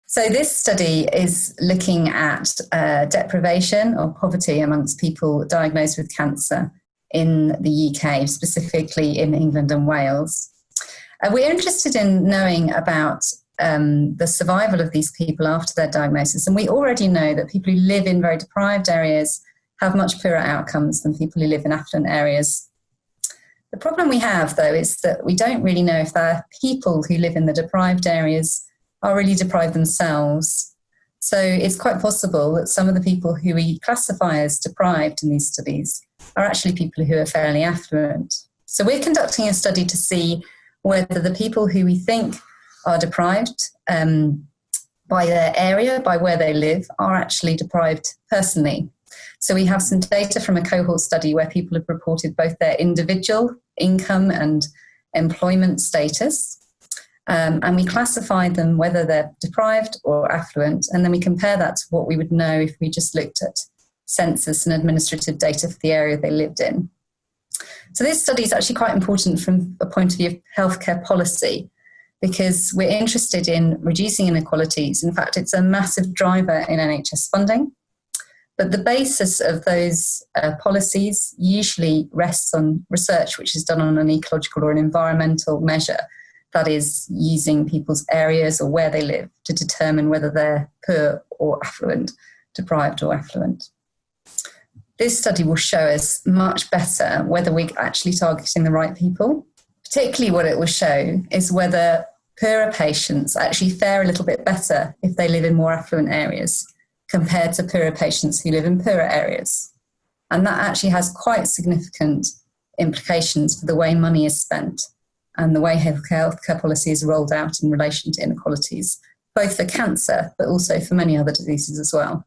So this study is looking at deprivation or poverty amongst people diagnosed with cancer in the UK, specifically in England and Wales. We're interested in knowing about the survival of these people after their diagnosis. And we already know that people who live in very deprived areas have much poorer outcomes than people who live in affluent areas. The problem we have, though, is that we don't really know if the people who live in the deprived areas are really deprived themselves. So it's quite possible that some of the people who we classify as deprived in these studies are actually people who are fairly affluent. So we're conducting a study to see whether the people who we think are deprived by their area, by where they live, are actually deprived personally. So we have some data from a cohort study where people have reported both their individual income and employment status. And we classified them whether they're deprived or affluent, and then we compare that to what we would know if we just looked at census and administrative data for the area they lived in. So this study is actually quite important from a point of view of healthcare policy, because we're interested in reducing inequalities. In fact, it's a massive driver in NHS funding. But the basis of those policies usually rests on research which is done on an ecological or an environmental measure, that is, using people's areas or where they live to determine whether they're poor or affluent, deprived or affluent. This study will show us much better whether we're actually targeting the right people. Particularly what it will show is whether poorer patients actually fare a little bit better if they live in more affluent areas compared to poorer patients who live in poorer areas. And that actually has quite significant implications for the way money is spent and the way healthcare policy is rolled out in relation to inequalities, both for cancer, but also for many other diseases as well.